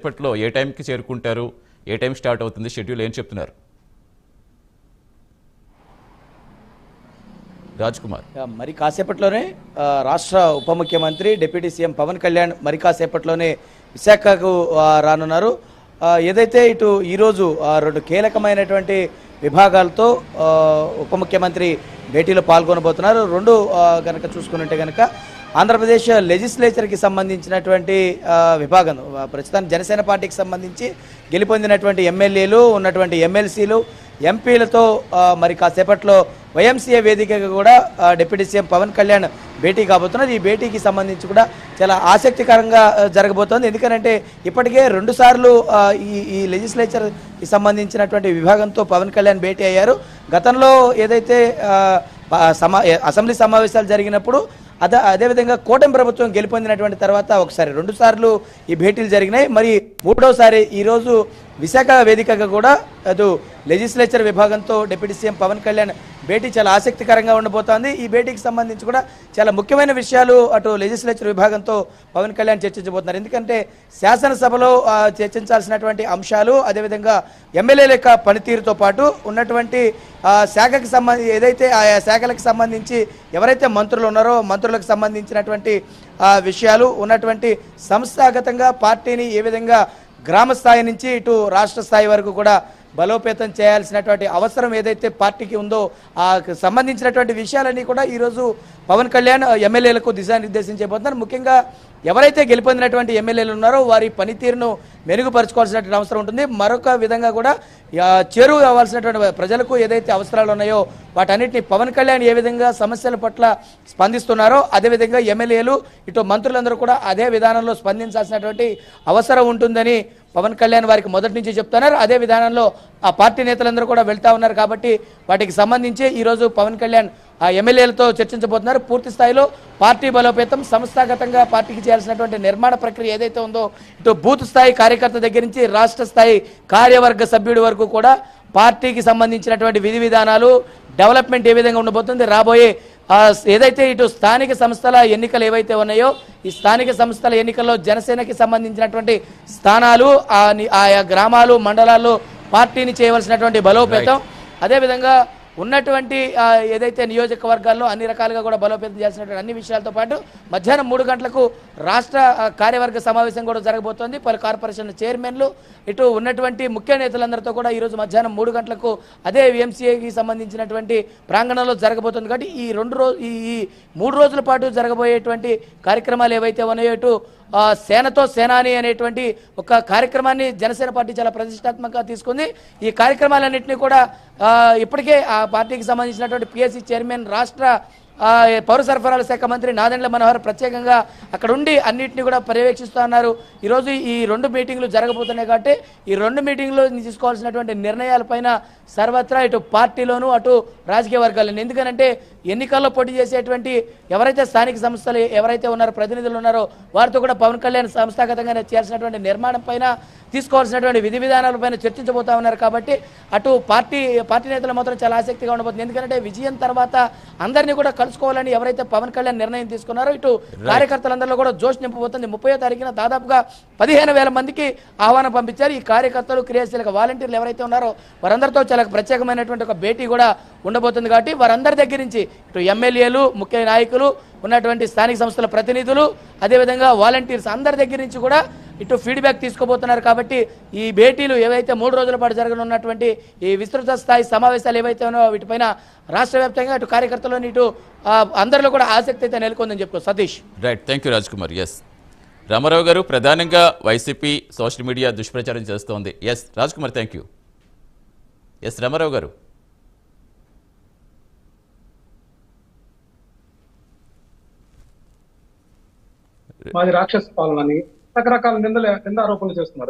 ఇప్పట్లో ఏ టైంకి చేరుకుంటారు, ఏ టైం స్టార్ట్ అవుతుంది, షెడ్యూల్ ఏం చెప్తున్నారు రాజ్ కుమార్? మరి కాసేపట్లోనే రాష్ట్ర ఉప ముఖ్యమంత్రి డిప్యూటీ సీఎం పవన్ కళ్యాణ్ మరి కాసేపట్లోనే విశాఖకు రానున్నారు. ఏదైతే ఇటు ఈరోజు రెండు కీలకమైనటువంటి విభాగాలతో ఉప ముఖ్యమంత్రి భేటీలో పాల్గొనబోతున్నారు. రెండు కనుక చూసుకున్నట్టే కనుక ఆంధ్రప్రదేశ్ లెజిస్లేచర్కి సంబంధించినటువంటి విభాగం, ప్రస్తుతానికి జనసేన పార్టీకి సంబంధించి గెలుపొందినటువంటి ఎమ్మెల్యేలు ఉన్నటువంటి ఎమ్మెల్సీలు ఎంపీలతో మరి కాసేపట్లో వైఎంసీఏ వేదికగా కూడా డిప్యూటీ సీఎం పవన్ కళ్యాణ్ భేటీ కాబోతున్నారు. ఈ భేటీకి సంబంధించి కూడా చాలా ఆసక్తికరంగా జరగబోతోంది. ఎందుకంటే ఇప్పటికే 2 సార్లు ఈ లెజిస్లేచర్కి సంబంధించినటువంటి విభాగంతో పవన్ కళ్యాణ్ భేటీ అయ్యారు. గతంలో ఏదైతే అసెంబ్లీ సమావేశాలు జరిగినప్పుడు అదేవిధంగా కూటమి ప్రభుత్వం గెలుపొందినటువంటి తర్వాత ఒకసారి 2 సార్లు ఈ భేటీలు జరిగినాయి. మరి 3వసారి ఈరోజు విశాఖ వేదికగా కూడా అటు లెజిస్లేచర్ విభాగంతో డిప్యూటీ సీఎం పవన్ కళ్యాణ్ భేటీ చాలా ఆసక్తికరంగా ఉండబోతోంది. ఈ భేటీకి సంబంధించి కూడా చాలా ముఖ్యమైన విషయాలు అటు లెజిస్లేచర్ విభాగంతో పవన్ కళ్యాణ్ చర్చించబోతున్నారు. ఎందుకంటే శాసనసభలో చర్చించాల్సినటువంటి అంశాలు, అదేవిధంగా ఎమ్మెల్యేల యొక్క పనితీరుతో పాటు ఉన్నటువంటి శాఖకి సంబంధించి ఏదైతే ఆయా శాఖలకు సంబంధించి ఎవరైతే మంత్రులు ఉన్నారో మంత్రులకు సంబంధించినటువంటి విషయాలు, ఉన్నటువంటి సంస్థాగతంగా పార్టీని ఏ విధంగా గ్రామ స్థాయి నుంచి ఇటు రాష్ట్ర స్థాయి వరకు కూడా బలోపేతం చేయాల్సినటువంటి అవసరం ఏదైతే పార్టీకి ఉందో ఆ సంబంధించినటువంటి విషయాలన్నీ కూడా ఈరోజు పవన్ కళ్యాణ్ ఎమ్మెల్యేలకు దిశానిర్దేశం చేయబోతున్నారు. ముఖ్యంగా ఎవరైతే గెలుపొందినటువంటి ఎమ్మెల్యేలు ఉన్నారో వారి పనితీరును మెరుగుపరచుకోవాల్సినటువంటి అవసరం ఉంటుంది. మరొక విధంగా కూడా చేరువ కావాల్సినటువంటి ప్రజలకు ఏదైతే అవసరాలు ఉన్నాయో వాటన్నిటిని పవన్ కళ్యాణ్ ఏ విధంగా సమస్యల పట్ల స్పందిస్తున్నారో అదేవిధంగా ఎమ్మెల్యేలు ఇటు మంత్రులందరూ కూడా అదే విధానంలో స్పందించాల్సినటువంటి అవసరం ఉంటుందని పవన్ కళ్యాణ్ వారికి మొదటి నుంచి చెప్తున్నారు. అదే విధానంలో ఆ పార్టీ నేతలందరూ కూడా వెళ్తా ఉన్నారు. కాబట్టి వాటికి సంబంధించి ఈరోజు పవన్ కళ్యాణ్ ఆ ఎమ్మెల్యేలతో చర్చించబోతున్నారు. పూర్తి స్థాయిలో పార్టీ బలోపేతం, సంస్థాగతంగా పార్టీకి చేయాల్సినటువంటి నిర్మాణ ప్రక్రియ ఏదైతే ఉందో ఇటు బూత్ స్థాయి కార్యకర్త దగ్గర నుంచి రాష్ట్ర స్థాయి కార్యవర్గ సభ్యుడి వరకు కూడా పార్టీకి సంబంధించినటువంటి విధి విధానాలు, డెవలప్మెంట్ ఏ విధంగా ఉండబోతుంది, రాబోయే ఏదైతే ఇటు స్థానిక సంస్థల ఎన్నికలు ఏవైతే ఉన్నాయో ఈ స్థానిక సంస్థల ఎన్నికల్లో జనసేనకి సంబంధించినటువంటి స్థానాలు, ఆయా గ్రామాలు మండలాల్లో పార్టీని చేయవలసినటువంటి బలోపేతం, అదేవిధంగా ఉన్నటువంటి ఏదైతే నియోజకవర్గాల్లో అన్ని రకాలుగా కూడా బలోపేతం చేయాల్సినటువంటి అన్ని విషయాలతో పాటు మధ్యాహ్నం 3 గంటలకు రాష్ట్ర కార్యవర్గ సమావేశం కూడా జరగబోతోంది. పలు కార్పొరేషన్ చైర్మన్లు ఇటు ఉన్నటువంటి ముఖ్య నేతలందరితో కూడా ఈరోజు మధ్యాహ్నం 3 గంటలకు అదే ఎంసీఏకి సంబంధించినటువంటి ప్రాంగణంలో జరగబోతుంది. కాబట్టి ఈ 3 రోజుల పాటు జరగబోయేటువంటి కార్యక్రమాలు ఏవైతే ఉన్నాయో ఇటు సేనతో సేనాని అనేటువంటి ఒక కార్యక్రమాన్ని జనసేన పార్టీ చాలా ప్రతిష్టాత్మకంగా తీసుకుంది. ఈ కార్యక్రమాలన్నింటినీ కూడా ఇప్పటికే ఆ పార్టీకి సంబంధించినటువంటి పిఎస్సి చైర్మన్, రాష్ట్ర పౌర సరఫరాల శాఖ మంత్రి నాదెండ్ల మనోహర్ ప్రత్యేకంగా అక్కడ ఉండి అన్నింటినీ కూడా పర్యవేక్షిస్తూ ఉన్నారు. ఈరోజు ఈ 2 మీటింగ్లు జరగబోతున్నాయి. కాబట్టి ఈ 2 మీటింగ్లో తీసుకోవాల్సినటువంటి నిర్ణయాలపైన సర్వత్రా ఇటు పార్టీలోనూ అటు రాజకీయ వర్గాలను, ఎందుకనంటే ఎన్నికల్లో పోటీ చేసేటువంటి ఎవరైతే స్థానిక సంస్థలు ఎవరైతే ఉన్నారో ప్రతినిధులు ఉన్నారో వారితో కూడా పవన్ కళ్యాణ్ సంస్థాగతంగా చేయాల్సినటువంటి నిర్మాణం పైన తీసుకోవాల్సినటువంటి విధి విధానాలపైన చర్చించబోతా ఉన్నారు. కాబట్టి అటు పార్టీ నేతలు మాత్రం చాలా ఆసక్తిగా ఉండబోతుంది. ఎందుకంటే విజయం తర్వాత అందరినీ కూడా కలుసుకోవాలని ఎవరైతే పవన్ కళ్యాణ్ నిర్ణయం తీసుకున్నారో ఇటు కార్యకర్తలందరిలో కూడా జోష్ నింపబోతుంది. 30వ తారీఖున దాదాపుగా 15,000 మందికి ఆహ్వానం పంపించారు. ఈ కార్యకర్తలు, క్రియాశీలక వాలంటీర్లు ఎవరైతే ఉన్నారో వారందరితో చాలా ప్రత్యేకమైనటువంటి ఒక భేటీ కూడా ఉండబోతుంది. కాబట్టి వారందరి దగ్గర నుంచి ఇటు ఎమ్మెల్యేలు, ముఖ్య నాయకులు, ఉన్నటువంటి స్థానిక సంస్థల ప్రతినిధులు, అదేవిధంగా వాలంటీర్స్ అందరి దగ్గర నుంచి కూడా ఇటు ఫీడ్బ్యాక్ తీసుకోబోతున్నారు. కాబట్టి ఈ భేటీలు ఏవైతే 3 రోజుల పాటు జరగనున్నటువంటి ఈ విస్తృత స్థాయి సమావేశాలు ఏవైతే ఉన్నాయో వీటిపైన రాష్ట్ర వ్యాప్తంగా ఇటు కార్యకర్తలను ఇటు అందరిలో కూడా ఆసక్తి అయితే నెలకొందని చెప్పుకో. Satish. Right, thank you Raj Kumar. S Ramarao garu, ప్రధానంగా వైసీపీ సోషల్ మీడియా దుష్ప్రచారం చేస్తోంది. S Raj Kumar, thank you. S Ramarao garu. మాది రాక్షస పాలనని రకరకాల నిందారోపణలు చేస్తున్నారు.